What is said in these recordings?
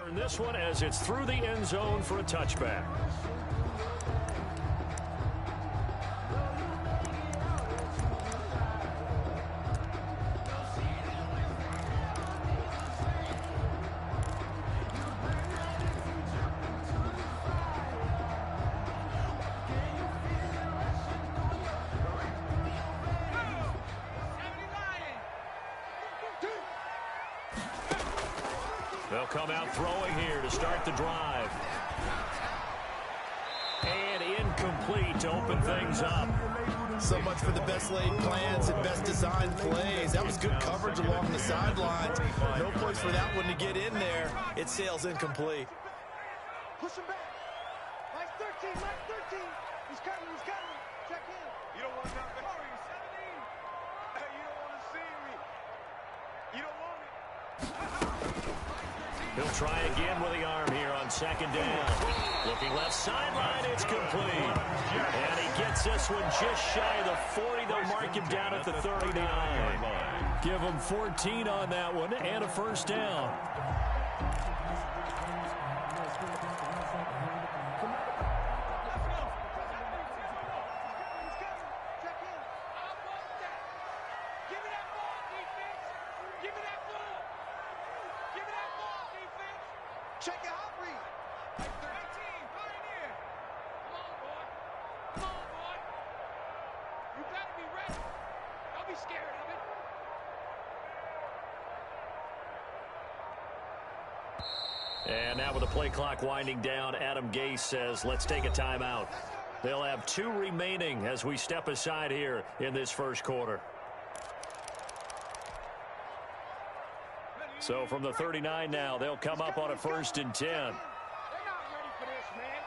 return this one as it's through the end zone for a touchback. They'll come out throwing here to start the drive. And incomplete to open things up. So much for the best laid plans and best designed plays. That was good coverage along the sidelines. No place for that one to get in there. It sails incomplete. Push him back. Mike 13, Mike 13. He's coming, he's coming. Check in. You don't want to come back. Oh, you're 17. You don't want to see me. You don't want me. He'll try again with the arm here on second down. Looking left sideline, it's complete. And he gets this one just shy of the 40. They'll mark him down at the 39. Give him 14 on that one and a first down. Check your hot read. 18, Pioneer. Come on, boy. Come on, boy. You better be ready. Don't be scared of it. And now with the play clock winding down, Adam Gase says, let's take a timeout. They'll have 2 remaining as we step aside here in this first quarter. So from the 39 now, they'll come up on a 1st and 10. They're not ready for this, man.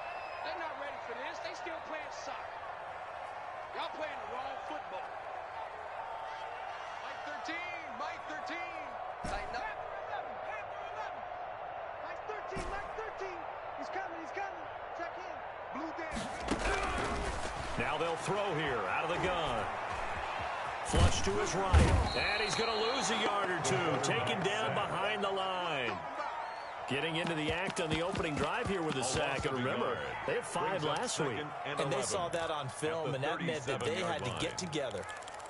They're not ready for this. They still playing soccer. Y'all playing the wrong football. Mike 13, Mike 13. Tighten up. Mike 13, Mike 13. He's coming, he's coming. Check in. Blue down. Now they'll throw here out of the gun. Flush to his right. And he's going to lose a yard or 2. Taken down behind the line. Getting into the act on the opening drive here with a sack. And remember, they had 5 last week. And they saw that on film, and that meant that they had to get together.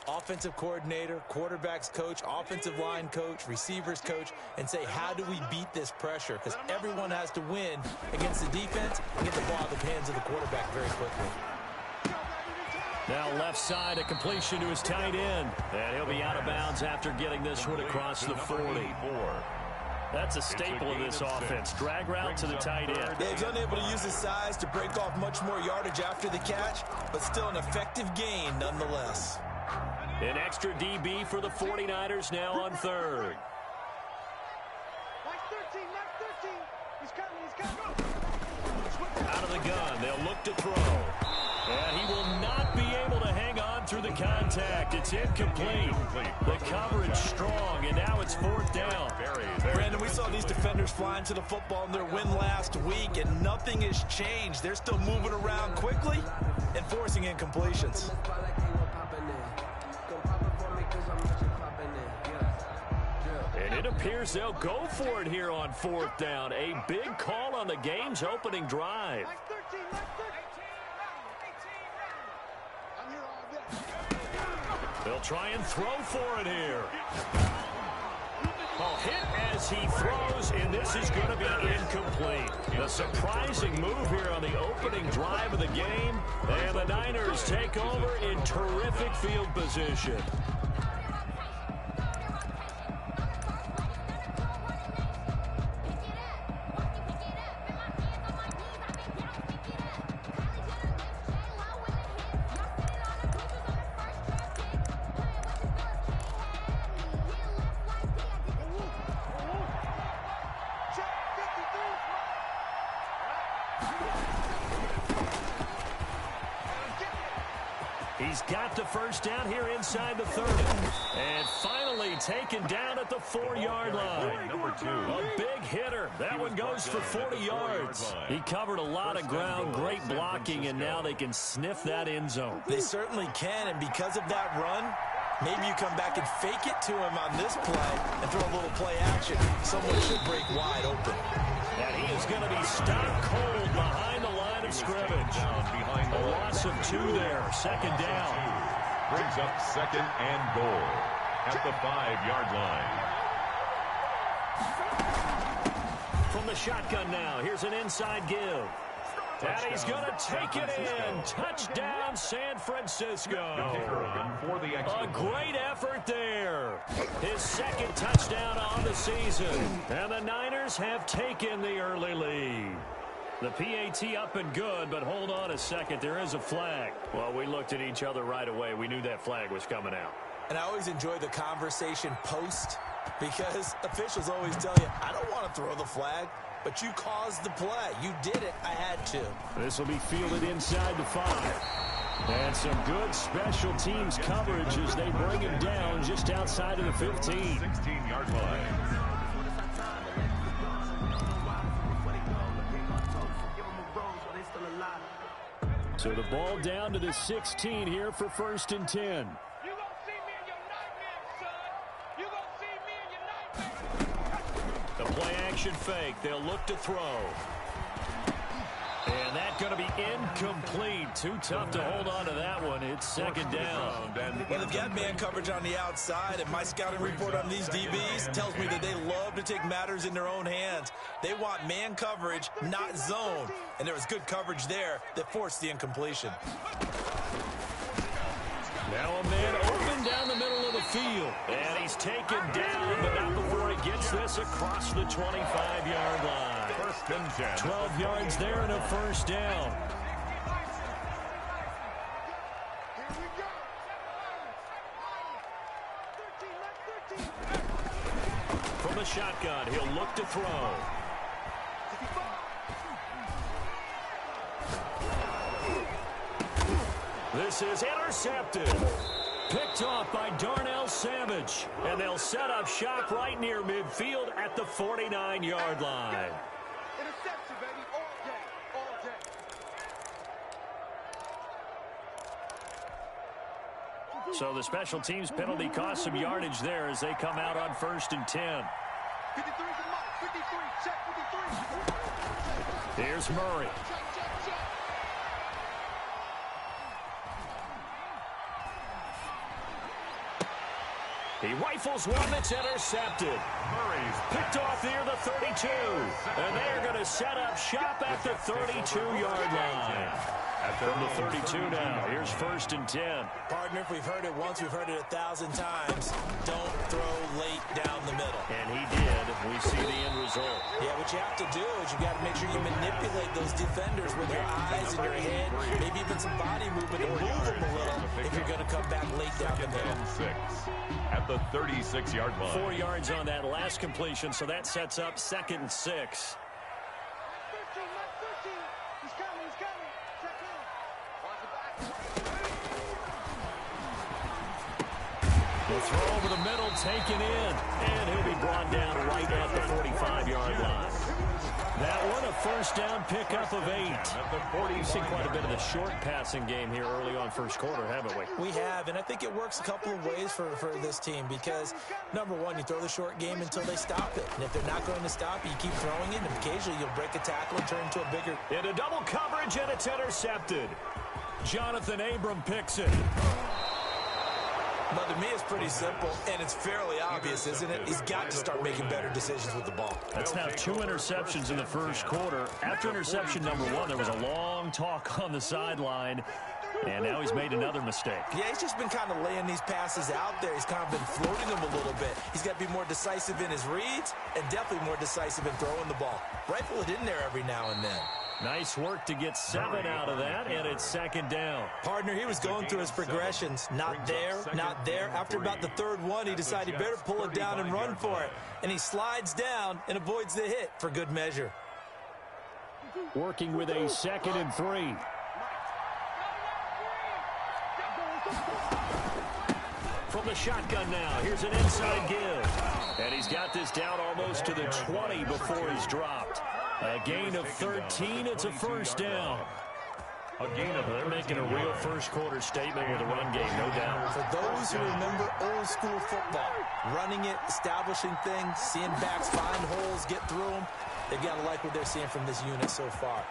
Offensive coordinator, quarterbacks coach, offensive line coach, receivers coach, and say, how do we beat this pressure? Because everyone has to win against the defense and get the ball out of the hands of the quarterback very quickly. Now left side, a completion to his tight end. And he'll be out of bounds after getting this one across the 40. That's a staple of this offense. Drag route to the tight end. Yeah, he's unable to use his size to break off much more yardage after the catch, but still an effective gain nonetheless. An extra DB for the 49ers now on 3rd. Mike 13, Mike 13. He's coming, he's coming. Out of the gun, they'll look to throw. And he will not be able to hang on through the contact. It's incomplete. The coverage strong, and now it's 4th down. Brandon, we saw these defenders flying to the football in their win last week, and nothing has changed. They're still moving around quickly and forcing incompletions. And it appears they'll go for it here on 4th down. A big call on the game's opening drive. Mike 13, Mike 13. I'm here all day. They'll try and throw for it here. A hit as he throws, and this is going to be incomplete. A surprising move here on the opening drive of the game. And the Niners take over in terrific field position. He's got the first down here inside the 30. And finally taken down at the 4-yard line. Number 2. A big hitter. That one goes for 40 yards. He covered a lot of ground, great blocking, and now they can sniff that end zone. They certainly can, and because of that run, maybe you come back and fake it to him on this play and throw a little play action. Someone should break wide open. And he is going to be stopped cold behind the line of scrimmage. A loss of 2 there. Second down. Brings up second and goal at the 5-yard line. From the shotgun now, here's an inside give. And he's going to take it in. Touchdown, San Francisco. A great effort there. His second touchdown on the season. And the Niners have taken the early lead. The PAT up and good, but hold on a second. There is a flag. Well, we looked at each other right away. We knew that flag was coming out. And I always enjoy the conversation post because officials always tell you, I don't want to throw the flag. But you caused the play. You did it. I had to. This will be fielded inside the 5. And some good special teams coverage as they bring him down just outside of the 15. 16-yard line. So the ball down to the 16 here for 1st and 10. The play-action fake. They'll look to throw. And that's going to be incomplete. Too tough to hold on to that one. It's second down. Well, they've got man coverage on the outside, and my scouting report on these DBs tells me that they love to take matters in their own hands. They want man coverage, not zone. And there was good coverage there that forced the incompletion. Now a man open down the middle of the field. And he's taken down, but not before he gets this across the 25-yard line. 1st and 10. 12 yards there and a first down. From the shotgun, he'll look to throw. This is intercepted. Picked off by Darnell Savage. And they'll set up shop right near midfield at the 49-yard line. Interception, baby, all day, all day. So the special teams penalty cost some yardage there as they come out on 1st and 10. 53 is a mark. 53, check 53. Here's Murray. He rifles one that's intercepted. Murray's Picked off near the 32. And they're going to set up shop at the 32-yard line. From the 32 now, here's 1st and 10. Partner, if we've heard it once, we've heard it 1,000 times. Don't throw late down the middle. And he did. We see the end result. Yeah, what you have to do is you got to make sure you manipulate those defenders with your eyes and your head, maybe even some body movement to move them a little if you're going to come back late down the middle. 6 at the 36-yard line. 4 yards on that last completion, so that sets up 2nd and 6. 13, Mike 13. He's coming, he's coming. Check in. Watch the back. The throw over the middle, taken in, and he'll be brought down right at the 45-yard line. That one, a first down pickup of 8. We've seen quite a bit of the short passing game here early on first quarter, haven't we? We have, and I think it works a couple of ways for this team because, number one, you throw the short game until they stop it. And if they're not going to stop it, you keep throwing it, and occasionally you'll break a tackle and turn into a bigger... Into double coverage, and it's intercepted. Jonathan Abram picks it. But to me, it's pretty simple, and it's fairly obvious, isn't it? He's got to start making better decisions with the ball. That's now 2 interceptions in the first quarter. After interception number 1, there was a long talk on the sideline, and now he's made another mistake. Yeah, he's just been kind of laying these passes out there. He's kind of been floating them a little bit. He's got to be more decisive in his reads and definitely more decisive in throwing the ball. Rifle it in there every now and then. Nice work to get 7 out of that, and it's 2nd down. Partner, he was going through his progressions. Not there, not there. After about the 3rd one, he decided he better pull it down and run for it. And he slides down and avoids the hit for good measure. Working with a 2nd and 3. From the shotgun now, here's an inside give. And he's got this down almost to the 20 before he's dropped. A gain of 13, it's a first down. They're making a real first quarter statement with a run game, no doubt. For those who remember old school football, running it, establishing things, seeing backs find holes, get through them, They've got to like what they're seeing from this unit so far.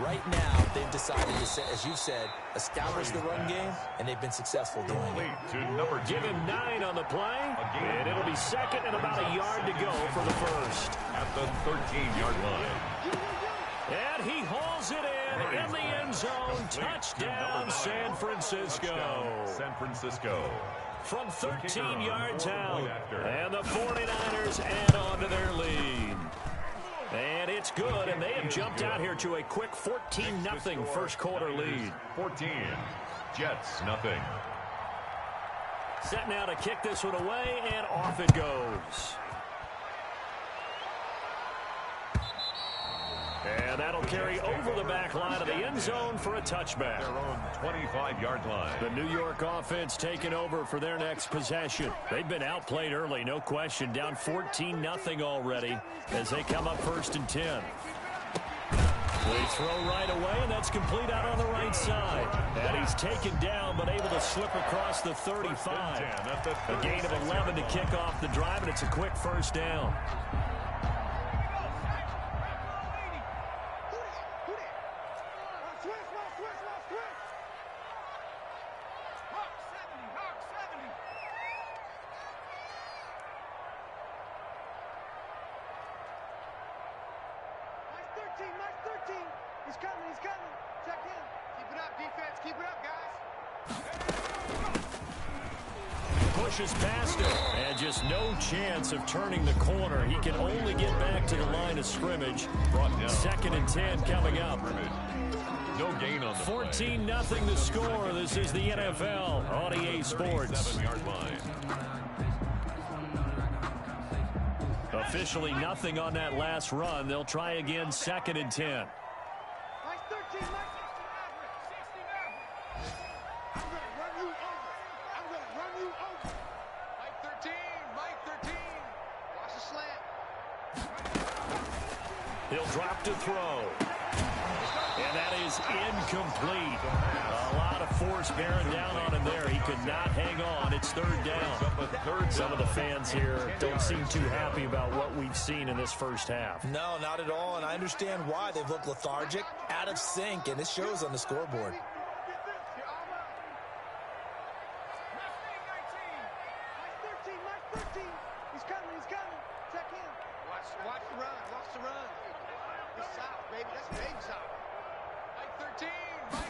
Right now, they've decided to, as you said, establish the run game, and they've been successful doing it. To number 2. Give him 9 on the play, and it'll be second and about a yard to go for the first. At the 13-yard line. And he hauls it in the end zone. Touchdown, San Francisco. San Francisco. From 13 yards out, and the 49ers add on to their lead. And it's good, and they have jumped out here to a quick 14-0 first quarter lead. 14. Jets, nothing. Set now to kick this one away, and off it goes. And that'll carry over the back line of the end zone for a touchback. Their own 25-yard line. The New York offense taking over for their next possession. They've been outplayed early, no question. Down 14-0 already as they come up 1st and 10. They throw right away, and that's complete out on the right side. And he's taken down, but able to slip across the 35. A gain of 11 to kick off the drive, and it's a quick first down. He's coming, he's coming. Check in. Keep it up, defense. Keep it up, guys. Pushes past it, and just no chance of turning the corner. He can only get back to the line of scrimmage. 2nd and 10 coming up. No gain on the 14-0 the score. This is the NFL on EA Sports. 7-yard line. Officially nothing on that last run. They'll try again 2nd and 10. Mike 13, Mike 69. I'm going to run you over. I'm going to run you over. Mike 13, Mike 13. Watch the slant. He'll drop to throw. And that is incomplete. A lot of force bearing down on him there. He could not hang on. It's 3rd down. Some of the fans here don't seem too happy about what we've seen in this first half. No, not at all, and I understand why. They've looked lethargic, out of sync, and it shows on the scoreboard. Mike 13, Mike 13. He's coming, he's coming. Check in. Watch the run, watch the run. It's south, baby. That's big south. Mike 13,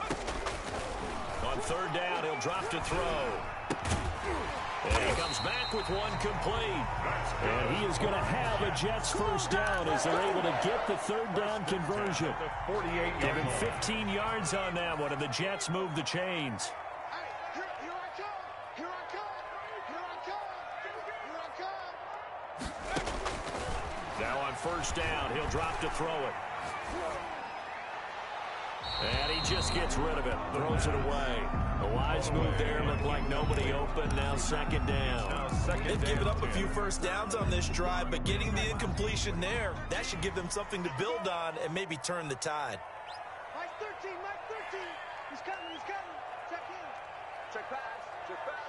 Mike. On 3rd down, he'll drop to throw. And he comes back with one complete. And he is going to have a Jets first down as they're able to get the 3rd down conversion. Give him 15 yards on that one, and the Jets move the chains. Here I come. Here I come. Here I come. Here I come. Now on 1st down, he'll drop to throw it. And he just gets rid of it, throws it away. A wise move there, looked like nobody open, now 2nd down. They've given up a few first downs on this drive, but getting the incompletion there, that should give them something to build on and maybe turn the tide. Mike 13, Mike 13. He's coming, he's coming. Check in. Check pass, check pass.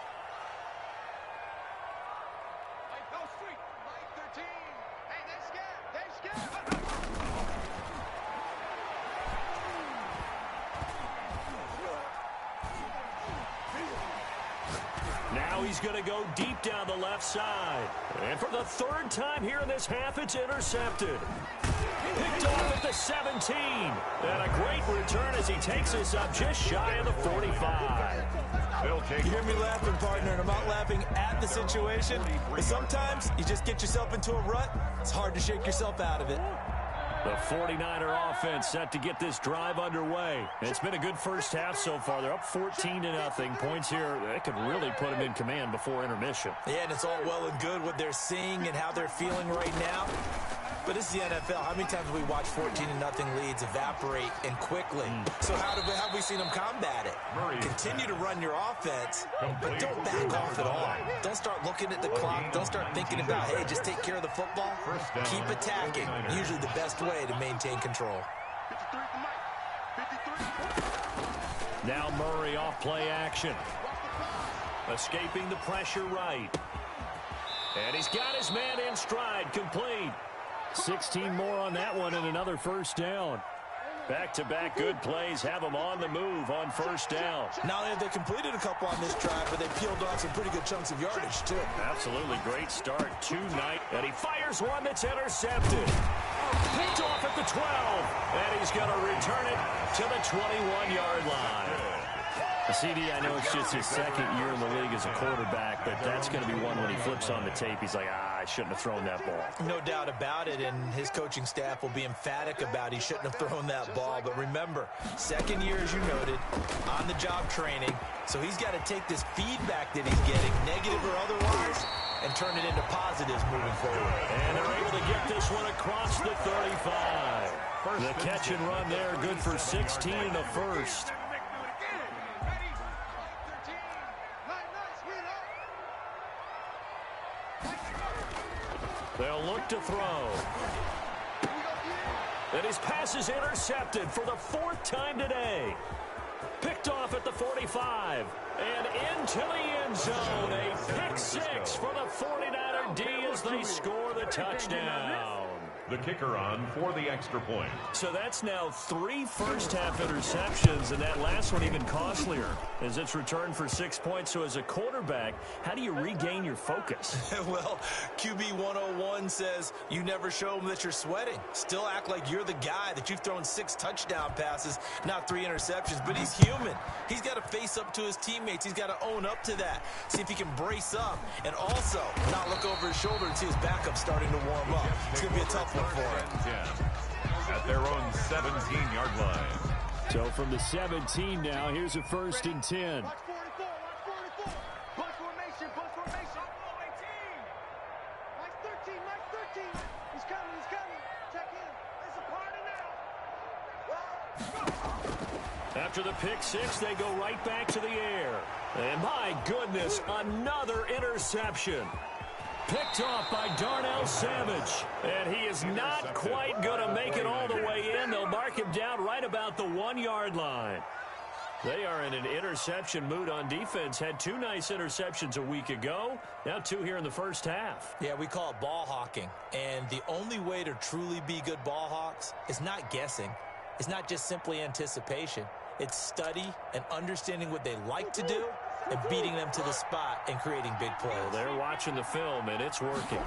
Mike, go street. Mike 13. Hey, they scared, they scared. Now he's going to go deep down the left side. And for the 3rd time here in this half, it's intercepted. Picked off at the 17. And a great return as he takes us up just shy of the 45. You hear me laughing, partner, and I'm not laughing at the situation. But sometimes you just get yourself into a rut. It's hard to shake yourself out of it. The 49er offense set to get this drive underway. It's been a good first half so far. They're up 14-0. Points here, they could really put them in command before intermission. Yeah, and it's all well and good what they're seeing and how they're feeling right now. But it's the NFL. How many times have we watched 14-0 leads evaporate and quickly? So how have we seen them combat it? Continue to run your offense, but don't back off at all. Don't start looking at the clock. Don't start thinking about, hey, just take care of the football. Keep attacking. Usually the best way to maintain control. Now Murray off play action. Escaping the pressure right. And he's got his man in stride, complete. 16 more on that one and another first down. Back-to-back good plays have them on the move on first down. Not only have they completed a couple on this drive, but they peeled off some pretty good chunks of yardage, too. Absolutely great start tonight. And he fires one that's intercepted. Picked off at the 12. And he's going to return it to the 21-yard line. CD, I know it's just his second year in the league as a quarterback, but that's going to be one when he flips on the tape. He's like, I shouldn't have thrown that ball. No doubt about it, and his coaching staff will be emphatic about he shouldn't have thrown that ball. But remember, second year, as you noted, on-the-job training, so he's got to take this feedback that he's getting, negative or otherwise, and turn it into positives moving forward. And they're able to get this one across the 35. The catch and run there, good for 16 and a first. They'll look to throw. And his pass is intercepted for the fourth time today. Picked off at the 45. And into the end zone. A pick six for the 49er D as they score the touchdown. The kicker on for the extra point. So that's now 3 first-half interceptions, and that last one even costlier as it's returned for 6 points. So as a quarterback, how do you regain your focus? Well, QB 101 says you never show them that you're sweating. Still act like you're the guy, that you've thrown 6 touchdown passes, not 3 interceptions. But he's human. He's got to face up to his teammates. He's got to own up to that. See if he can brace up and also not look over his shoulder and see his backup starting to warm up. It's going to be a tough one for him. At their own 17-yard line. So from the 17 now, here's a 1st and 10. Watch 44, watch 44. Bunch formation, bunch formation. Mike 13, Mike 13. He's coming, he's coming. Check in. There's a party now. After the pick six, they go right back to the air. And my goodness, another interception. Picked off by Darnell Savage. And he is not quite going to make it all the way in. They'll mark him down right about the 1-yard line. They are in an interception mood on defense. Had 2 nice interceptions a week ago. Now 2 here in the first half. Yeah, we call it ball hawking. And the only way to truly be good ball hawks is not guessing. It's not just simply anticipation. It's study and understanding what they like to do and beating them to the spot and creating big plays. Well, they're watching the film, and it's working.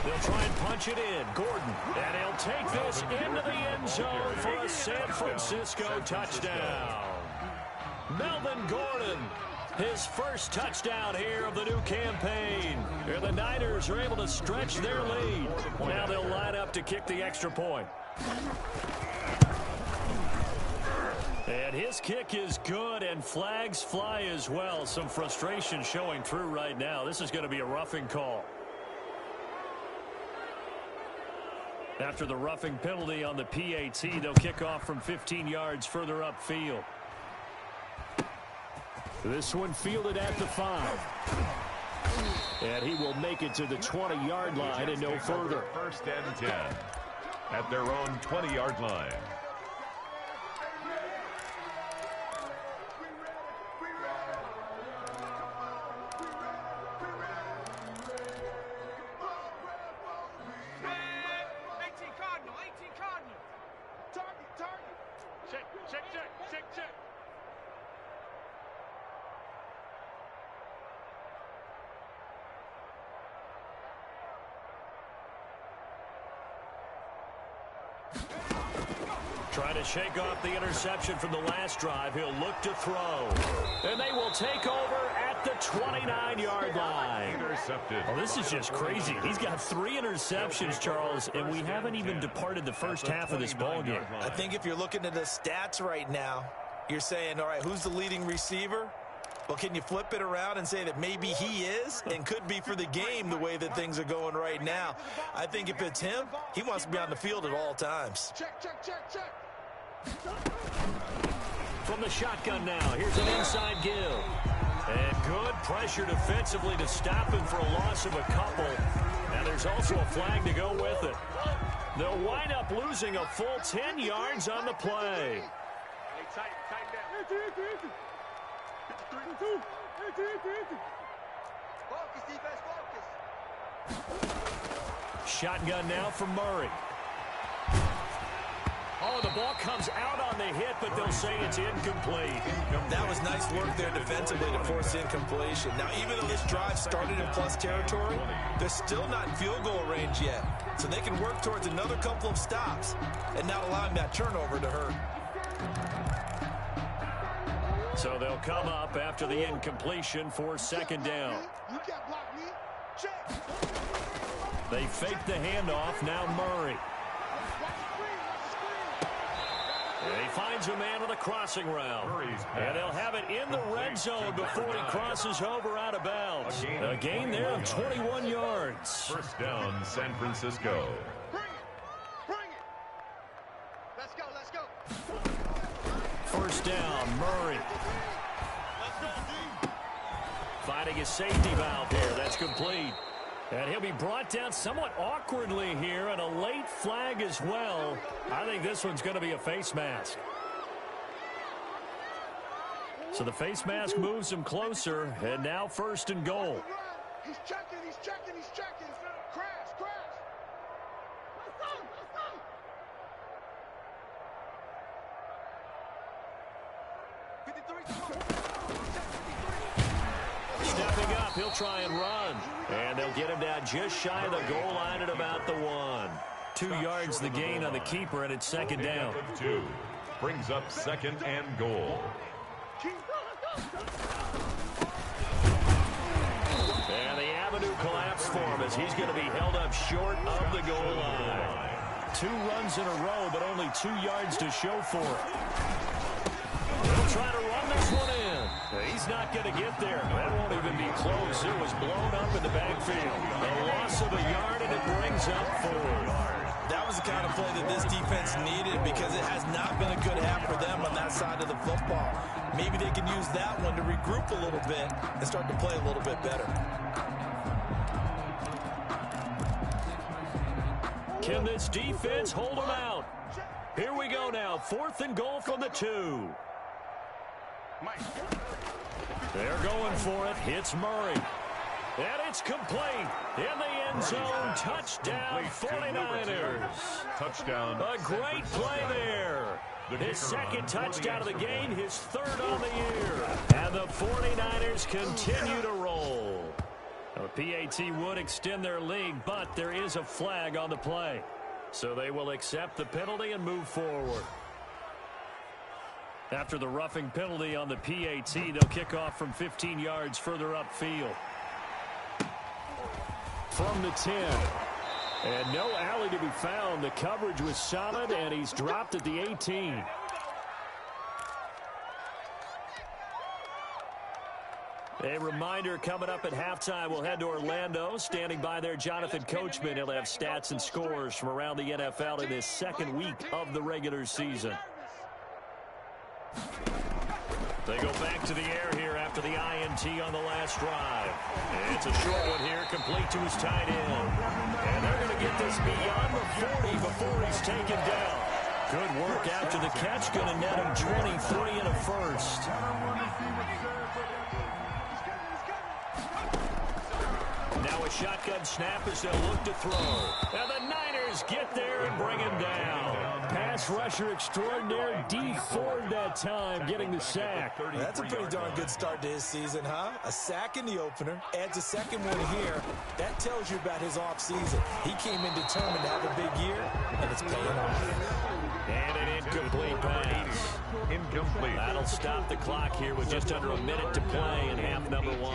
They'll try and punch it in. Gordon. And he'll take this into the end zone for a San Francisco touchdown. Melvin Gordon, his first touchdown here of the new campaign. And the Niners are able to stretch their lead. Now they'll line up to kick the extra point. And his kick is good, and flags fly as well. Some frustration showing through right now. This is going to be a roughing call. After the roughing penalty on the PAT, they'll kick off from 15 yards further upfield. This one fielded at the 5. And he will make it to the 20-yard line and no further. 1st and 10 at their own 20-yard line. Check. Trying to shake off the interception from the last drive. He'll look to throw. And they will take over at the 29-yard line. Intercepted. Oh, this is just crazy. He's got 3 interceptions, Charles, and we haven't even departed the first half of this ballgame. I think if you're looking at the stats right now, you're saying, all right, who's the leading receiver? Well, can you flip it around and say that maybe he is and could be for the game the way that things are going right now? I think if it's him, he wants to be on the field at all times. Check. From the shotgun now, here's an inside give. And good pressure defensively to stop him for a loss of a couple. And there's also a flag to go with it. They'll wind up losing a full 10 yards on the play. Hey, tighten down. Focus, defense, focus. Shotgun now for Murray. Oh, the ball comes out on the hit, but they'll say it's incomplete. That was nice work there defensively to force incompletion. Now, even though this drive started in plus territory, they're still not in field goal range yet. So they can work towards another couple of stops and not allowing that turnover to hurt. So they'll come up after the incompletion for second down. You can't block me. Check. They fake the handoff. Now Murray. And he finds a man on the crossing route. And they'll have it in the red zone before he crosses over out of bounds. A gain there of 21 yards. First down, San Francisco. Bring it. Bring it. Let's go. Let's go. First down, Murray. Finding his safety valve here. That's complete. And he'll be brought down somewhat awkwardly here, and a late flag as well. I think this one's going to be a face mask. So the face mask moves him closer, and now first and goal. He's checking. He's checking. He's checking. Crash. Crash. Stepping up, he'll try and run. And they'll get him down just shy of the goal line at about the 1. 2 yards the gain on the keeper, and it's second down. 2 brings up second and goal. And the avenue collapsed for him as he's going to be held up short of the goal line. 2 runs in a row, but only 2 yards to show for it. He'll try to run this one in. He's not going to get there. That won't even be close. It was blown up in the backfield. A loss of a yard, and it brings up 4. That was the kind of play that this defense needed because it has not been a good half for them on that side of the football. Maybe they can use that one to regroup a little bit and start to play a little bit better. Can this defense hold them out? Here we go now. 4th and goal from the 2. They're going for it. Hits Murray. And it's complete. In the end zone. Touchdown, 49ers. Touchdown. A great play there. His second touchdown of the game, his 3rd on the year. And the 49ers continue to roll. The PAT would extend their lead, but there is a flag on the play. So they will accept the penalty and move forward. After the roughing penalty on the PAT, they'll kick off from 15 yards further upfield. From the 10. And no alley to be found. The coverage was solid, and he's dropped at the 18. A reminder, coming up at halftime, we'll head to Orlando. Standing by there, Jonathan Coachman. He'll have stats and scores from around the NFL in this second week of the regular season. They go back to the air here after the INT on the last drive. It's a short one here, complete to his tight end. And they're going to get this beyond the 40 before he's taken down. Good work after the catch, going to net him 23 and a first. Now a shotgun snap as they'll look to throw. And the Niners get there and bring him down. Pass rusher extraordinaire, D Ford that time, getting the sack. That's a pretty darn good start to his season, huh? A sack in the opener, adds a second one here. That tells you about his offseason. He came in determined to have a big year, and it's paying off. And an incomplete pass. Incomplete. That'll stop the clock here with just under a minute to play in half number 1.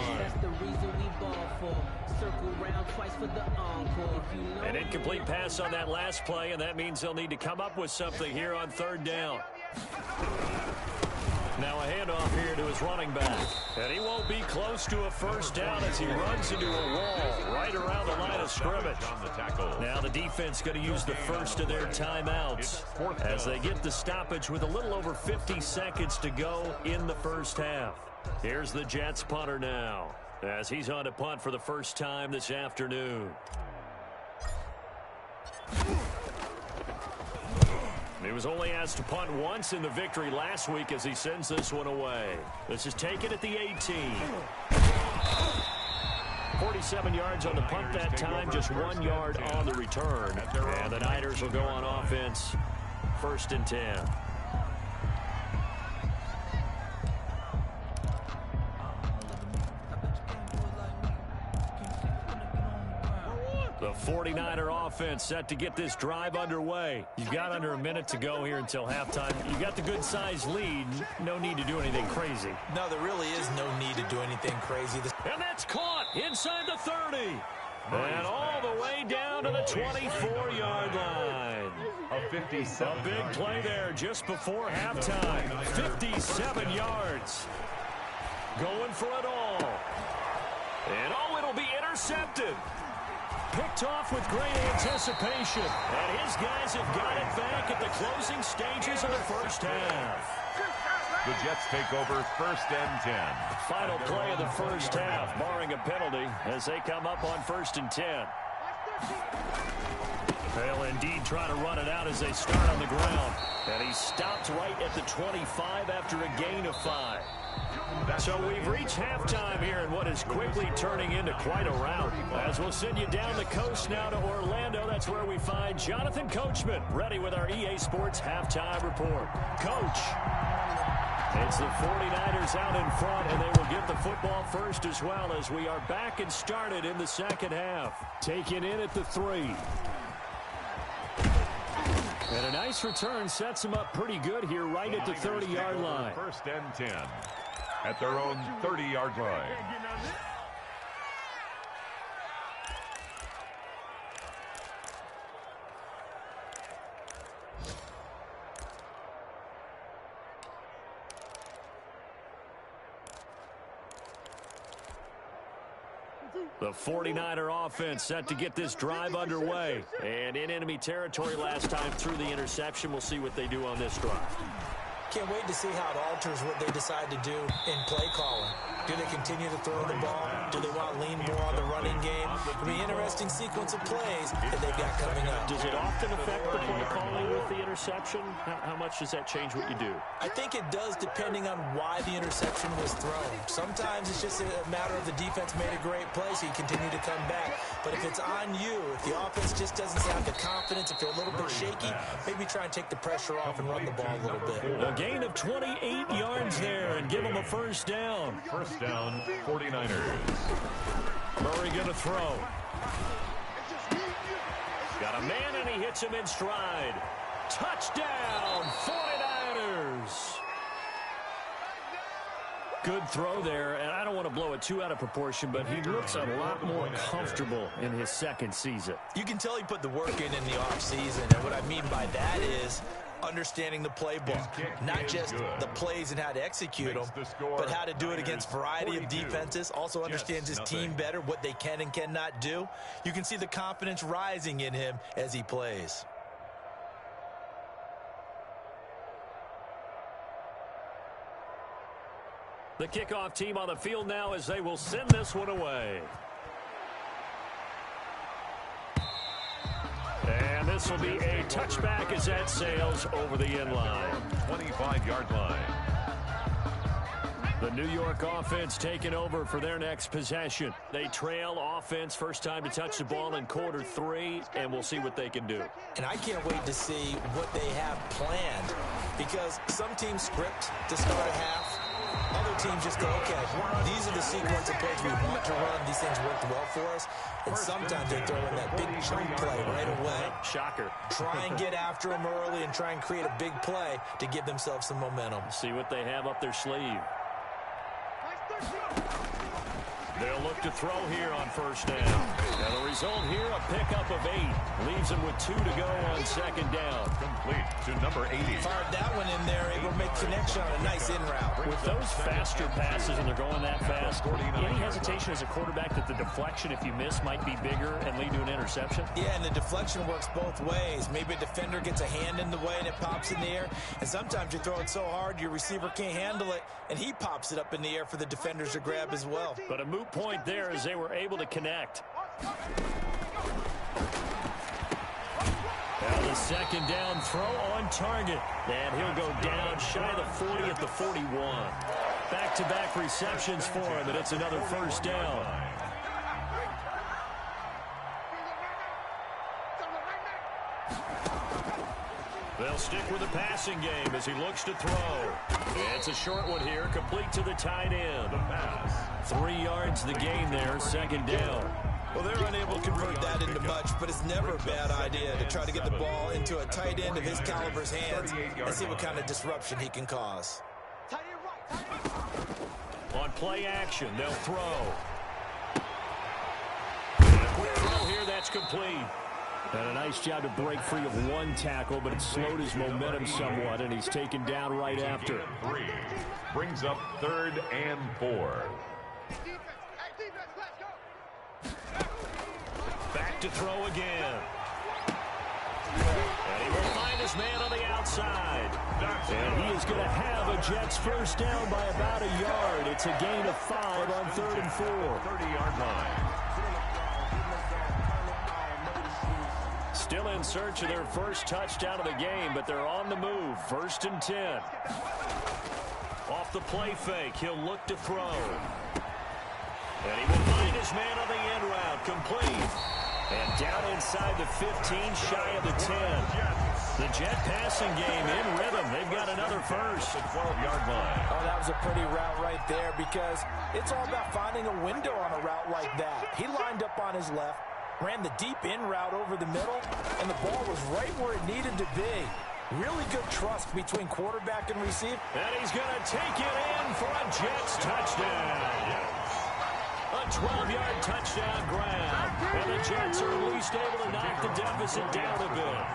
An incomplete pass on that last play, and that means they'll need to come up with something here on 3rd down. Now a handoff here to his running back. And he won't be close to a first down as he runs into a wall right around the line of scrimmage. Now the defense going to use the first of their timeouts as they get the stoppage with a little over 50 seconds to go in the first half. Here's the Jets punter now as he's on to punt for the first time this afternoon. He was only asked to punt once in the victory last week as he sends this one away. This is taken at the 18. 47 yards on the punt that time, just 1 yard on the return. And the Niners will go on offense, 1st and 10. The 49er offense set to get this drive underway. You've got under a minute to go here until halftime. You got the good-sized lead. No need to do anything crazy. No, there really is no need to do anything crazy. And that's caught inside the 30. And all the way down to the 24-yard line. A big play there just before halftime. 57 yards. Going for it all. And it'll be intercepted. Picked off with great anticipation. And his guys have got it back at the closing stages of the first half. The Jets take over 1st and 10. Final play of the first half, barring a penalty, as they come up on 1st and 10. They'll indeed try to run it out as they start on the ground. And he stopped right at the 25 after a gain of 5. So we've reached halftime here in what is quickly turning into quite a rout. As we'll send you down the coast now to Orlando, that's where we find Jonathan Coachman, ready with our EA Sports Halftime Report. Coach, it's the 49ers out in front, and they will get the football first as well as we are back and started in the second half. Taken in at the 3. And a nice return sets them up pretty good here right at the 30-yard line. 1st and 10 at their own 30-yard line. The 49er offense set to get this drive underway. And in enemy territory last time through the interception. We'll see what they do on this drive. Can't wait to see how it alters what they decide to do in play calling. Do they continue to throw the ball? Do they want to lean more on the running game? It'll be an interesting sequence of plays that they've got coming up. Does it often affect the play calling with the interception? How much does that change what you do? I think it does depending on why the interception was thrown. Sometimes it's just a matter of the defense made a great play, so you continue to come back. But if it's on you, if the offense just doesn't have the confidence, if they're a little bit shaky, maybe try and take the pressure off and run the ball a little bit. A gain of 28 yards there and give them a first down. First down, 49ers. Murray going to throw. Got a man and he hits him in stride. Touchdown, 49ers. Good throw there, and I don't want to blow it too out of proportion, but he looks a lot more comfortable in his second season. You can tell he put the work in the offseason, and what I mean by that is understanding the playbook, not just the plays and how to execute them, but how to do it against a variety of defenses. Also understands his team better, what they can and cannot do. You can see the confidence rising in him as he plays. The kickoff team on the field now as they will send this one away. And this will be a touchback as that sails over the end line. 25-yard line. The New York offense taking over for their next possession. They trail offense, first time to touch the ball in quarter 3, and we'll see what they can do. And I can't wait to see what they have planned, because some teams script to start a half. Other teams just go, okay, these are the sequence of plays we want to run. These things worked well for us. And sometimes they throw in that big chunk play right away. Shocker. Try and get after them early and try and create a big play to give themselves some momentum. See what they have up their sleeve. They'll look to throw here on first down. And the result here, a pickup of 8. Leaves them with 2 to go on second down. Complete to number 80. Fired that one in there, able to make connection on a nice in route. With those faster passes and they're going that fast, any hesitation as a quarterback that the deflection, if you miss, might be bigger and lead to an interception? Yeah, and the deflection works both ways. Maybe a defender gets a hand in the way and it pops in the air. And sometimes you throw it so hard your receiver can't handle it, and he pops it up in the air for the defenders to grab as well. But a moot point there as they were able to connect. Now the second down throw on target. And he'll go down shy of the 40 at the 41. Back-to-back receptions for him, and it's another first down. They'll stick with the passing game as he looks to throw. It's a short one here, complete to the tight end. The pass. 3 yards the gain there, second down. Well, they're unable to convert that into much, but it's never a bad idea to try to get the ball into a tight end of his caliber's hands and see what kind of disruption he can cause. On play action, they'll throw. And a quick throw here, that's complete. And a nice job to break free of one tackle, but it slowed his momentum somewhat, and he's taken down right after. 3 brings up 3rd and 4. Back to throw again. And he will find his man on the outside. And he is going to have a Jets first down by about a yard. It's a gain of 5 on 3rd and 4. 30-yard line. Still in search of their first touchdown of the game, but they're on the move. 1st and 10. Off the play fake, he'll look to throw. And he will find his man on the end route, complete. And down inside the 15, shy of the 10. The Jet passing game in rhythm. They've got another first. The 12-yard line. Oh, that was a pretty route right there because it's all about finding a window on a route like that. He lined up on his left, ran the deep in route over the middle, and the ball was right where it needed to be. Really good trust between quarterback and receiver. And he's going to take it in for a Jets touchdown. A 12-yard touchdown grab. And the Jets are at least able to knock the deficit down a bit.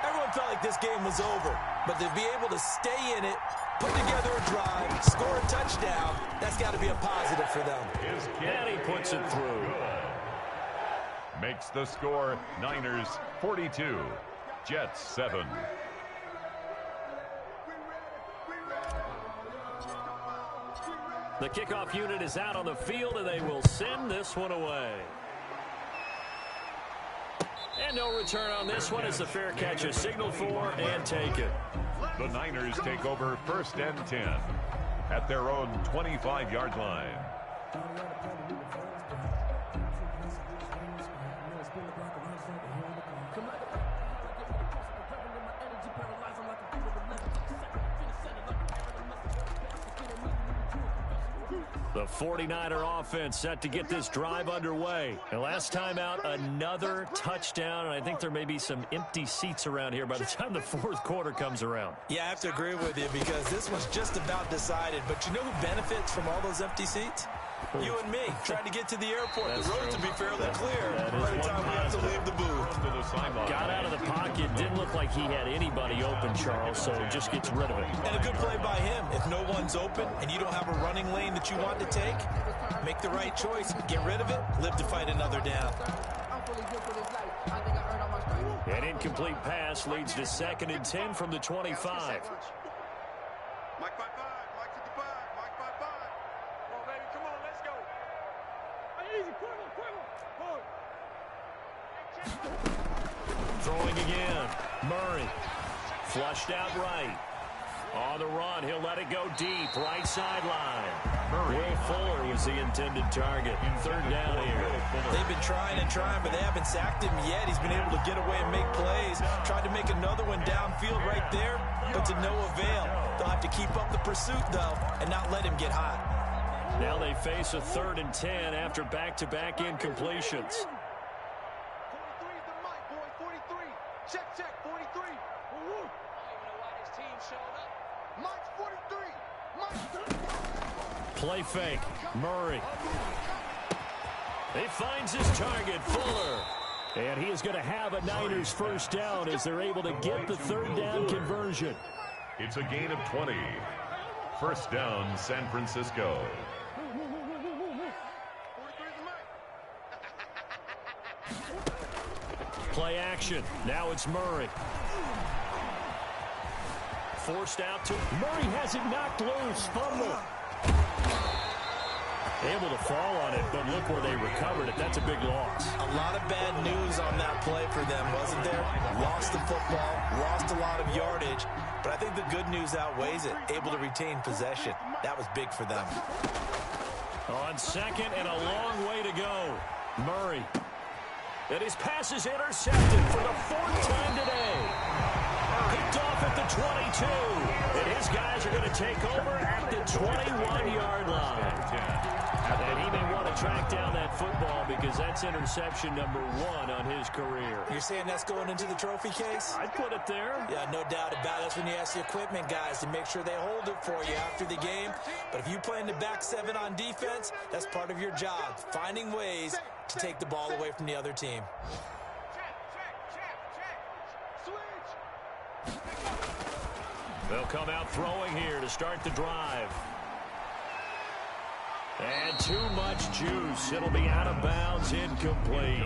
Everyone felt like this game was over, but to be able to stay in it, put together a drive, score a touchdown, that's got to be a positive for them. And he puts it through. Makes the score Niners 42, Jets 7. The kickoff unit is out on the field, and they will send this one away. And no return on this one as the fair catch is signaled for and taken. The Niners take over 1st and 10 at their own 25-yard line. The 49er offense set to get this drive underway. And last time out, another touchdown. And I think there may be some empty seats around here by the time the 4th quarter comes around. Yeah, I have to agree with you because this was just about decided. But you know who benefits from all those empty seats? You and me, trying to get to the airport. The roads will be fairly clear by the time we have to leave the booth. Got out of the pocket. Didn't look like he had anybody open, Charles, so just gets rid of it. And a good play by him. If no one's open and you don't have a running lane that you want to take, make the right choice. Get rid of it. Live to fight another down. An incomplete pass leads to 2nd and 10 from the 25. Throwing again. Murray. Flushed out right. On the run, he'll let it go deep. Right sideline. Will Fuller was the intended target. 3rd down here. They've been trying and trying, but they haven't sacked him yet. He's been able to get away and make plays. Tried to make another one downfield right there, but to no avail. They'll have to keep up the pursuit, though, and not let him get hot. Now they face a 3rd and 10 after back-to-back incompletions. 43. Check, 43. Woo-woo. I don't even know why this team showed up. Mike's 43. Play fake. Murray. He finds his target, Fuller. And he is going to have a Niners first down as they're able to get the 3rd down conversion. It's a gain of 20. First down, San Francisco. Play action. Now it's Murray. Forced out to Murray has it knocked loose. Fumble. Able to fall on it, but look where they recovered it. That's a big loss. A lot of bad news on that play for them, wasn't there? Lost the football, lost a lot of yardage, but I think the good news outweighs it. Able to retain possession. That was big for them. On 2nd and a long way to go. Murray. And his pass is intercepted for the 4th time today. Picked off at the 22. And his guys are going to take over at the 21-yard line. And he may want to track down that football because that's interception number 1 on his career. You're saying that's going into the trophy case? I'd put it there. Yeah, no doubt about it. That's when you ask the equipment guys to make sure they hold it for you after the game. But if you play in the back 7 on defense, that's part of your job, finding ways to take the ball away from the other team. They'll come out throwing here to start the drive. And too much juice. It'll be out of bounds, incomplete.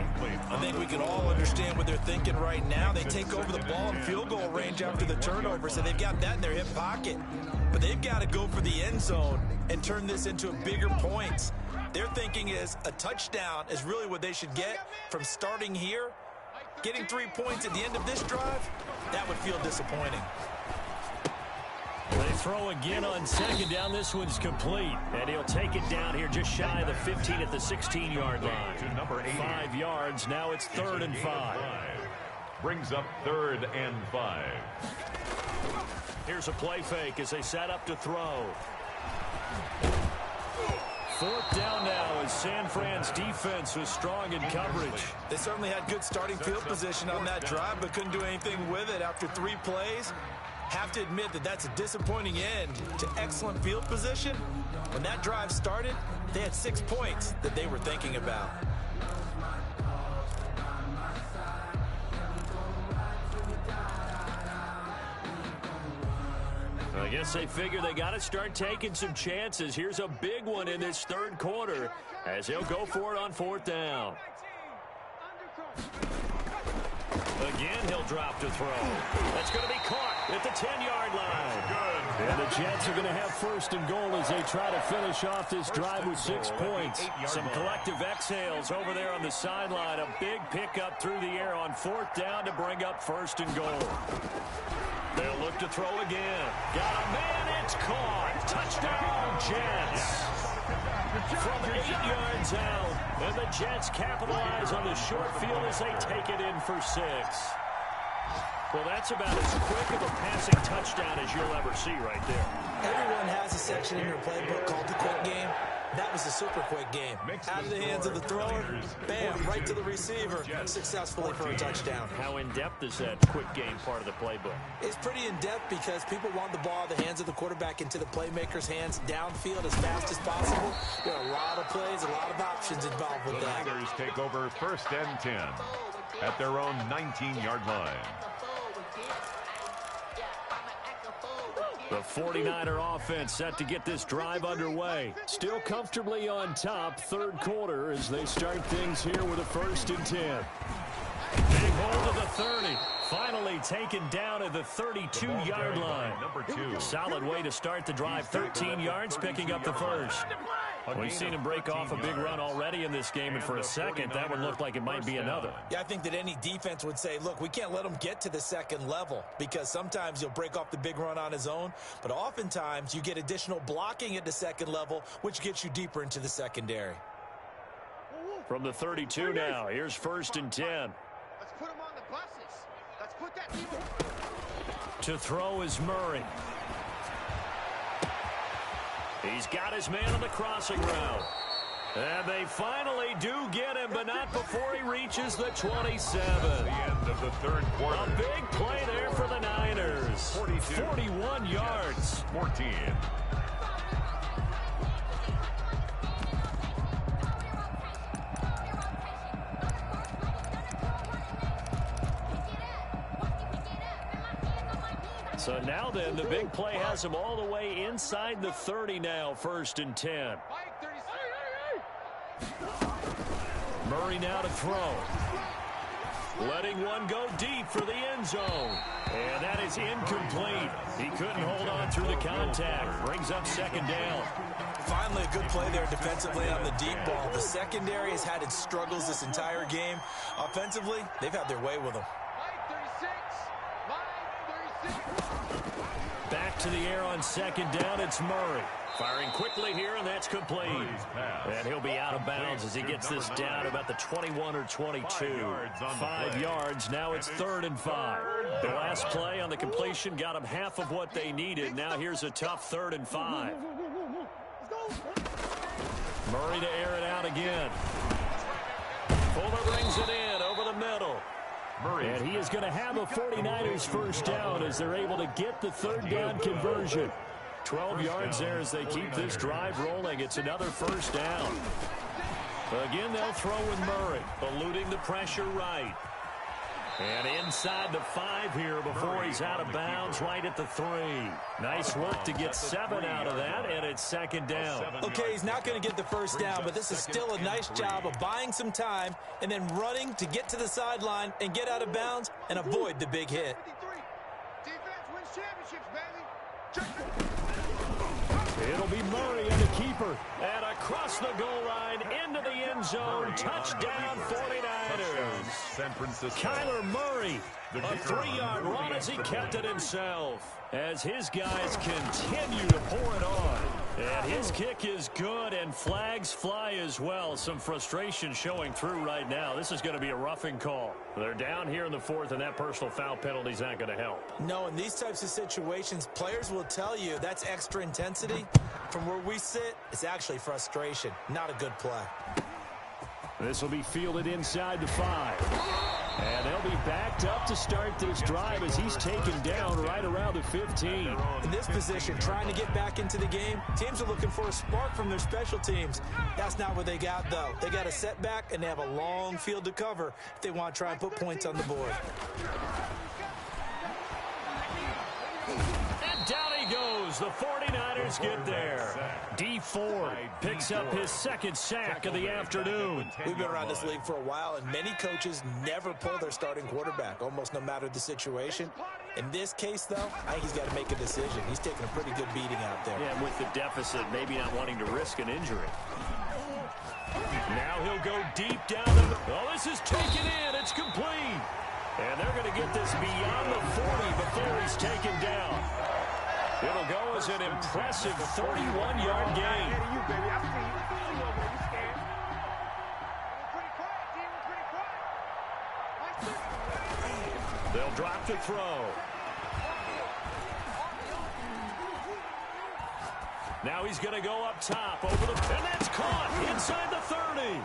I think we can all understand what they're thinking right now. They take over the ball in field goal range after the turnover, so they've got that in their hip pocket. But they've got to go for the end zone and turn this into a bigger points. Their thinking is a touchdown is really what they should get from starting here. Getting 3 points at the end of this drive, that would feel disappointing. They throw again on second down. This one's complete. And he'll take it down here just shy of the 15 at the 16-yard line. To number 8. 5 yards. Now it's 3rd and 5. Brings up 3rd and 5. Here's a play fake as they set up to throw. 4th down now as San Fran's defense was strong in coverage. They certainly had good starting field position on that drive, but couldn't do anything with it after 3 plays. Have to admit that that's a disappointing end to excellent field position. When that drive started, they had 6 points that they were thinking about. I guess they figure they got to start taking some chances. Here's a big one in this 3rd quarter as they'll go for it on 4th down. Again, he'll drop to throw. That's going to be caught at the 10-yard line. And the Jets are going to have 1st and goal as they try to finish off this drive with 6 points. Some collective exhales over there on the sideline. A big pickup through the air on 4th down to bring up 1st and goal. They'll look to throw again. Got a man, it's caught. Touchdown, Jets. From 8 yards out, and the Jets capitalize on the short field as they take it in for 6. Well, that's about as quick of a passing touchdown as you'll ever see right there. Everyone has a section in their playbook called the quick game. That was a super quick game. Out of the hands of the thrower, bam, right to the receiver, successfully for a touchdown. How in-depth is that quick game part of the playbook? It's pretty in-depth because people want the ball in the hands of the quarterback into the playmaker's hands downfield as fast as possible. There are a lot of plays, a lot of options involved with that. The Niners take over 1st and 10 at their own 19-yard line. The 49er offense set to get this drive underway. Still comfortably on top, 3rd quarter as they start things here with a 1st and 10. Big hold of the 30. Finally taken down at the 32-yard line. Number 2. Solid way to start the drive. 13 yards, picking up the 1st. We've seen him break off a big run already in this game, and for a second, that would look like it might be another. Yeah, I think that any defense would say, look, we can't let him get to the 2nd level because sometimes he'll break off the big run on his own, but oftentimes you get additional blocking at the 2nd level, which gets you deeper into the secondary. From the 32 now, here's 1st and 10. Let's put him on the buses. Let's put that team on. To throw is Murray. He's got his man on the crossing route. And they finally do get him, but not before he reaches the 27. The end of the 3rd quarter. A big play there for the Niners. 41 yards. 14. So now then, the big play has him all the way inside the 30 now, 1st and 10. Murray now to throw. Letting one go deep for the end zone. And that is incomplete. He couldn't hold on through the contact. Brings up 2nd down. Finally, a good play there defensively on the deep ball. The secondary has had its struggles this entire game. Offensively, they've had their way with them. Line 36. Line 36. Back to the air on second down. It's Murray. Firing quickly here, and that's complete. And he'll be out of bounds as he gets this down about the 21 or 22. 5 yards. Now it's 3rd and 5. The last play on the completion got them half of what they needed. Now here's a tough 3rd and 5. Murray to air it out again. Fuller brings it in over the middle. And he is going to have a 49ers first down as they're able to get the 3rd down conversion. 12 yards there as they keep this drive rolling. It's another first down. Again, they'll throw with Murray, eluding the pressure right. And inside the 5 here before he's out of bounds, right at the 3. Nice work to get 7 out of that, and it's 2nd down. Okay, he's not going to get the first down, but this is still a nice job of buying some time and then running to get to the sideline and get out of bounds and avoid the big hit. Defense wins championships, baby. It'll be Murray and the keeper. And across the goal line, into the end zone. Touchdown, 49ers. San Francisco. Kyler Murray, a 3-yard run as he kept it himself. As his guys continue to pour it on. And his kick is good, and flags fly as well. Some frustration showing through right now. This is going to be a roughing call. They're down here in the 4th, and that personal foul penalty is not going to help. No, in these types of situations, players will tell you that's extra intensity. From where we sit, it's actually frustration. Not a good play. This will be fielded inside the 5. And they'll be backed up to start this drive as he's taken down right around the 15. In this position, trying to get back into the game, teams are looking for a spark from their special teams. That's not what they got, though. They got a setback, and they have a long field to cover if they want to try and put points on the board. And down he goes. The 49ers get there. Dee Ford picks up his 2nd sack of the afternoon. We've been around this league for a while, and many coaches never pull their starting quarterback, almost no matter the situation. In this case, though, I think he's got to make a decision. He's taking a pretty good beating out there. Yeah, with the deficit, maybe not wanting to risk an injury. Now he'll go deep down the middle. Oh, this is taken in. It's complete. And they're going to get this beyond the 40 before he's taken down. It'll go as an impressive 31-yard gain. They'll drop the throw. Now he's going to go up top over the... And that's caught inside the 30.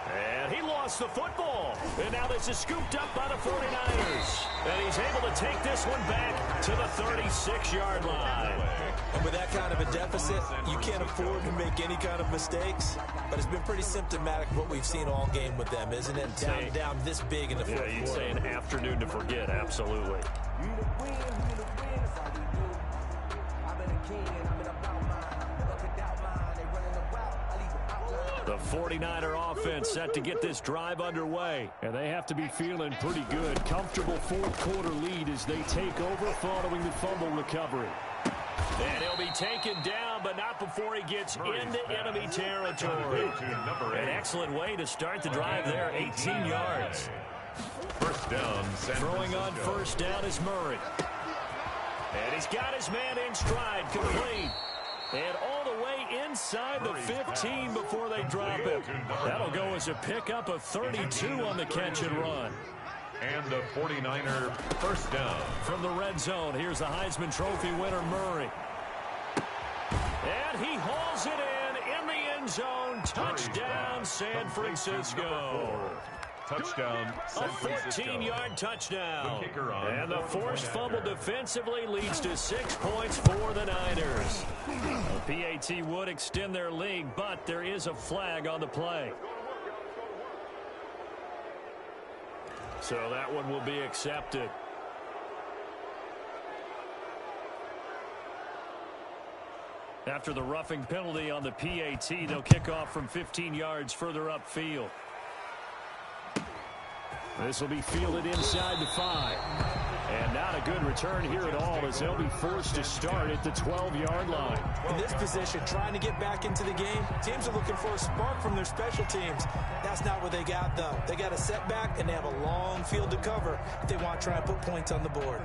And he lost the football. And now this is scooped up by the 49ers. And he's able to take this one back to the 36-yard line. And with that kind of a deficit, you can't afford to make any kind of mistakes. But it's been pretty symptomatic of what we've seen all game with them, isn't it? Down this big in the fourth quarter. Yeah, you'd say an afternoon to forget, absolutely. The 49er offense set to get this drive underway. And they have to be feeling pretty good. Comfortable fourth quarter lead as they take over following the fumble recovery. And he'll be taken down, but not before he gets into enemy territory. An excellent way to start the drive there, 18 yards. First down, San Throwing on Francisco. first down is Murray. And he's got his man in stride, complete. And all the way inside the 15 before they drop it. That'll go as a pickup of 32 on the catch and run. And the 49er first down. From the red zone, here's the Heisman Trophy winner, Murray. And he hauls it in the end zone. Touchdown, San Francisco. Touchdown, San A Francisco. 14-yard touchdown. The kicker on And the fourth forced down. fumble defensively leads to 6 points for the Niners. The PAT would extend their lead, but there is a flag on the play. So that one will be accepted. After the roughing penalty on the PAT, they'll kick off from 15 yards further upfield. This will be fielded inside the 5. And not a good return here at all as they'll be forced to start at the 12-yard line. In this position, trying to get back into the game, teams are looking for a spark from their special teams. That's not what they got, though. They got a setback, and they have a long field to cover if they want to try and put points on the board.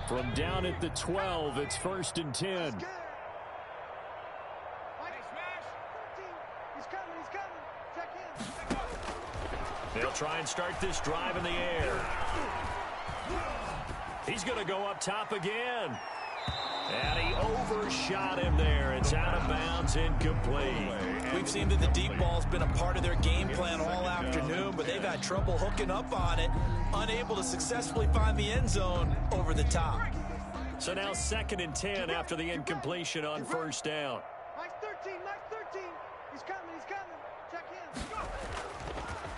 From down at the 12, it's 1st and 10. They'll try and start this drive in the air. He's going to go up top again. And he overshot him there. It's out of bounds, incomplete. We've seen that the deep ball's been a part of their game plan all afternoon, but they've had trouble hooking up on it, unable to successfully find the end zone over the top. So now 2nd and 10 after the incompletion on 1st down. Mike's 13, Mike's 13. He's coming, check in.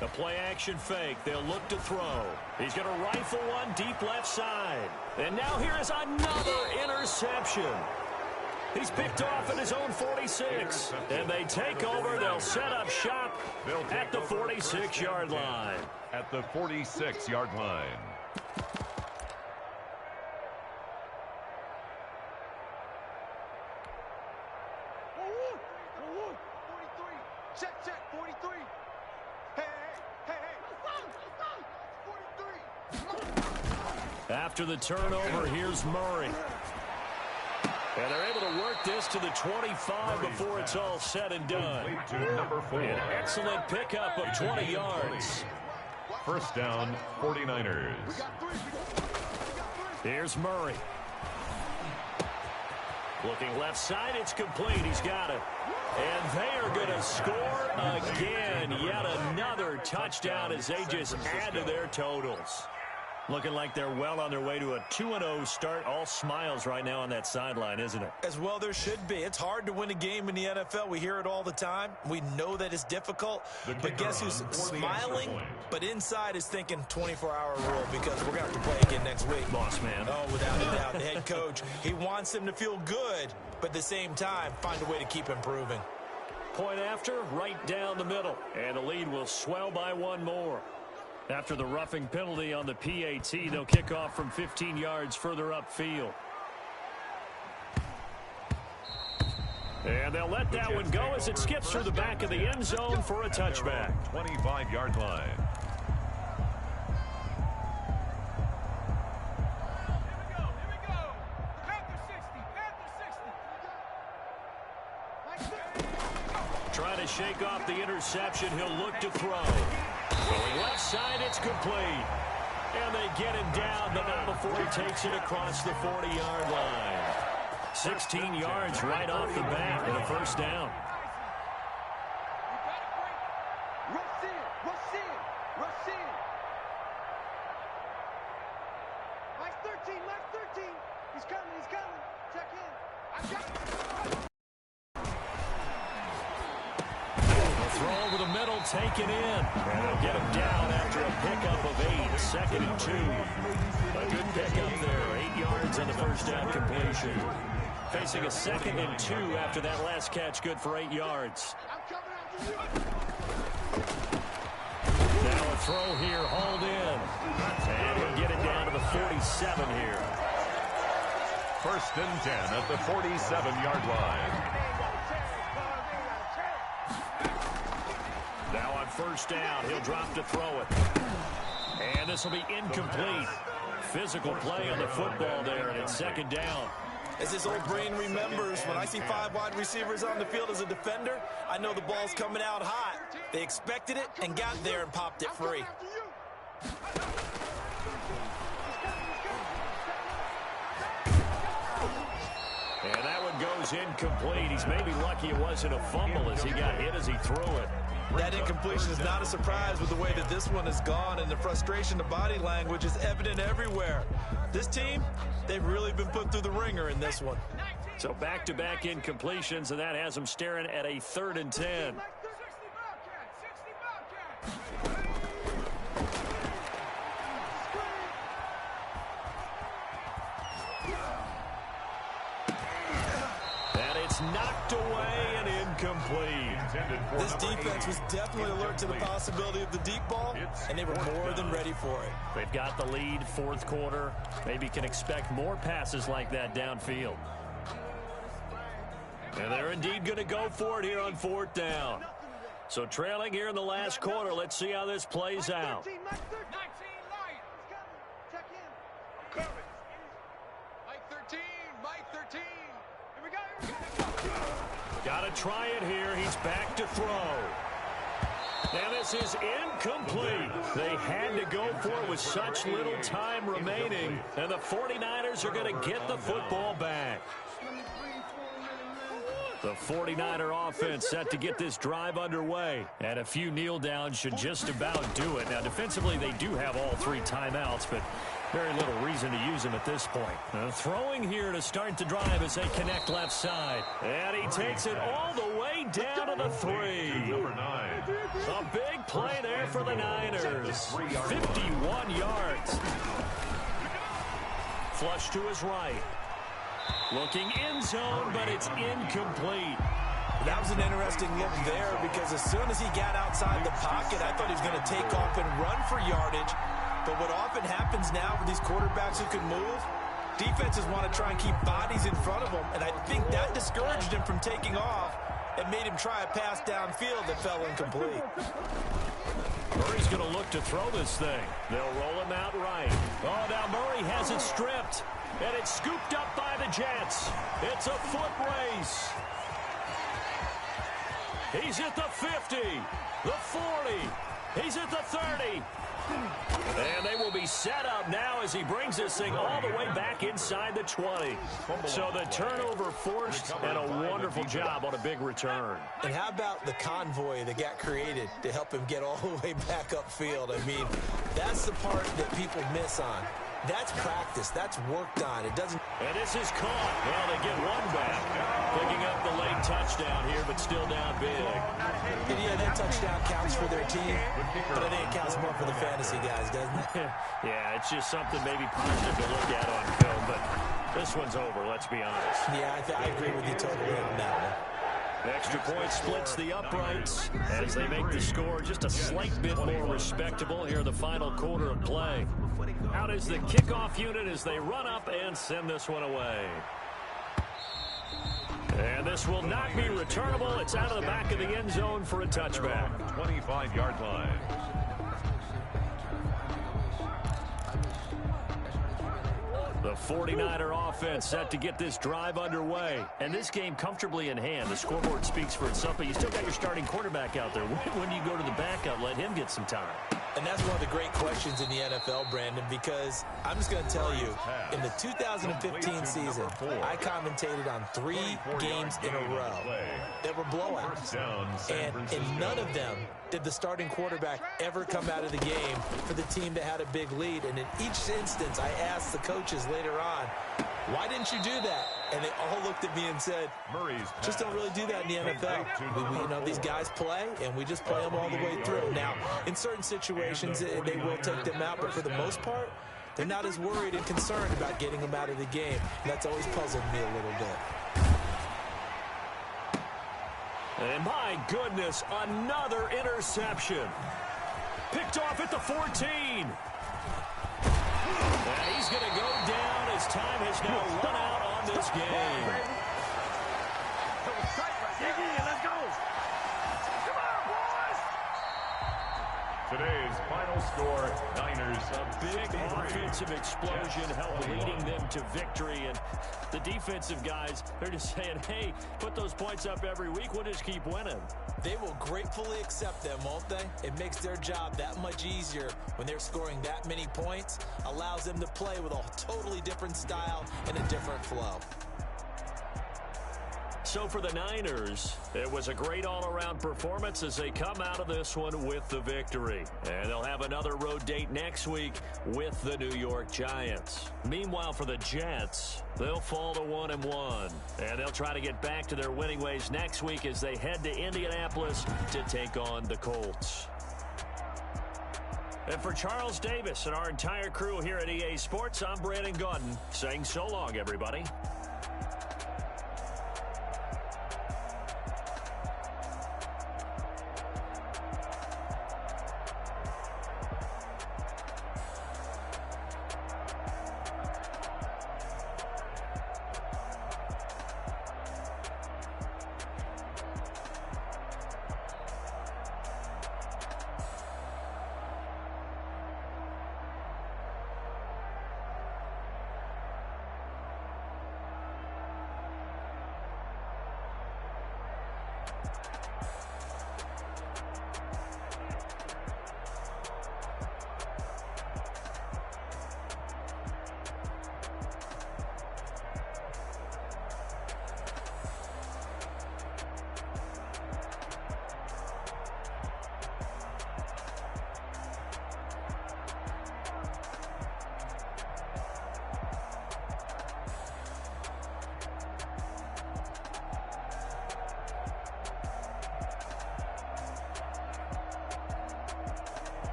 The play action fake. They'll look to throw. He's going to rifle one deep left side. And now here is another interception. He's picked off at his own 46. And they take over. They'll set up shop at the 46-yard line. At the 46-yard line. Check, 43. Hey. 43. After the turnover, here's Murray. And they're able to work this to the 25 before it's all said and done. To number 4. An excellent pickup of 20 yards. 1st down, 49ers. Here's Murray. Looking left side, it's complete. He's got it. And they are going to score again. Yet another touchdown as they just add to their totals. Looking like they're well on their way to a 2-0 start. All smiles right now on that sideline, isn't it? As well there should be. It's hard to win a game in the NFL. We hear it all the time. We know that it's difficult. But guess who's smiling, but inside is thinking 24-hour rule because we're going to have to play again next week. Boss man. Oh, without a doubt. The head coach, he wants them to feel good, but at the same time, find a way to keep improving. Point after, right down the middle. And the lead will swell by one more. After the roughing penalty on the PAT, they'll kick off from 15 yards further upfield. And they'll let that one go as it skips through the back of the end zone for a touchback. 25-yard line. Here we go. Panther 60. Trying to shake off the interception. He'll look to throw. Going left side, it's complete. And they get him down, but not before he takes it across the 40-yard line. 16 yards right off the bat with a 1st down. Rush in. Mike's 13. He's coming. Check in. I got it. Throw over the middle, taken in. And they'll get him down after a pickup of 8. 2nd and 2. A good pickup there. 8 yards on the 1st down completion. Facing a 2nd and 2 after that last catch. Good for 8 yards. Now a throw here, hauled in. And he'll get it down to the 47 here. 1st and 10 at the 47-yard line. Now on 1st down, he'll drop to throw it. And this will be incomplete. Physical play on the football there, and it's 2nd down. As this old brain remembers, when I see 5 wide receivers on the field as a defender, I know the ball's coming out hot. They expected it and got there and popped it free. And that one goes incomplete. He's maybe lucky it wasn't a fumble as he got hit as he threw it. That incompletion is not a surprise with the way that this one has gone, and the frustration, the body language is evident everywhere. This team, they've really been put through the ringer in this one. So back-to-back incompletions, and that has them staring at a 3rd and 10. 60 Bobcats. And it's knocked away and incomplete. This defense was definitely alert to the possibility of the deep ball, and they were more than ready for it. They've got the lead, 4th quarter. Maybe can expect more passes like that downfield. And they're indeed going to go for it here on 4th down. So trailing here in the last quarter. Let's see how this plays out. 19 Lions. Check in. 13. Here we go. Got to try it here. He's back to throw. And this is incomplete. They had to go for it with such little time remaining. And the 49ers are going to get the football back. The 49er offense set to get this drive underway. And a few kneel downs should just about do it. Now, defensively, they do have all 3 timeouts, but very little reason to use them at this point. Throwing here to start the drive as they connect left side. And he takes it all the way down to the 3. Number 9. A big play there for the Niners. 51 yards. Flush to his right. Looking end zone, but it's incomplete. That was an interesting look there because as soon as he got outside the pocket, I thought he was going to take off and run for yardage. But what often happens now with these quarterbacks who can move, defenses want to try and keep bodies in front of them, and I think that discouraged him from taking off and made him try a pass downfield that fell incomplete. Murray's going to look to throw this thing. They'll roll him out right. Oh, now Murray has it stripped, and it's scooped up by the Jets. It's a foot race. He's at the 50, the 40. He's at the 30. And they will be set up now as he brings this thing all the way back inside the 20. So the turnover forced and a wonderful job on a big return. And how about the convoy that got created to help him get all the way back upfield? I mean, that's the part that people miss on. That's practice. That's worked on. It doesn't. And this is caught. Well, they get one back. Picking up the late touchdown here, but still down big. And yeah, that touchdown counts for their team, but I think it counts more for the fantasy guys, doesn't it? Yeah, it's just something maybe positive to look at on film, but this one's over, let's be honest. Yeah, I agree with you totally on that one. Extra point splits the uprights as they make the score just a slight bit more respectable here in the final quarter of play. Out is the kickoff unit as they run up and send this one away. And this will not be returnable. It's out of the back of the end zone for a touchback. 25-yard line. The 49er offense set to get this drive underway. And this game comfortably in hand. The scoreboard speaks for itself, but you still got your starting quarterback out there. When do you go to the backup? Let him get some time. And that's one of the great questions in the NFL, Brandon, because I'm just going to tell you, in the 2015 season, I commentated on 3 games in a row that were blowouts. And in none of them did the starting quarterback ever come out of the game for the team that had a big lead. And in each instance, I asked the coaches later on, why didn't you do that? And they all looked at me and said, just don't really do that in the NFL. You know, these guys play, and we just play them all the way through. Now, in certain situations, they will take them out, but for the most part, they're not as worried and concerned about getting them out of the game. That's always puzzled me a little bit. And my goodness, another interception. Picked off at the 14. And he's going to go down as time has now run out on this game. Let's go. Come on, boys. Today's final score, Niners. A big offensive explosion helped leading them to victory. And the defensive guys, they're just saying, hey, put those points up every week. We'll just keep winning. They will gratefully accept them, won't they? It makes their job that much easier when they're scoring that many points. Allows them to play with a totally different style and a different flow. So for the Niners, it was a great all-around performance as they come out of this one with the victory. And they'll have another road date next week with the New York Giants. Meanwhile, for the Jets, they'll fall to 1-1. And they'll try to get back to their winning ways next week as they head to Indianapolis to take on the Colts. And for Charles Davis and our entire crew here at EA Sports, I'm Brandon Gaudin saying so long, everybody.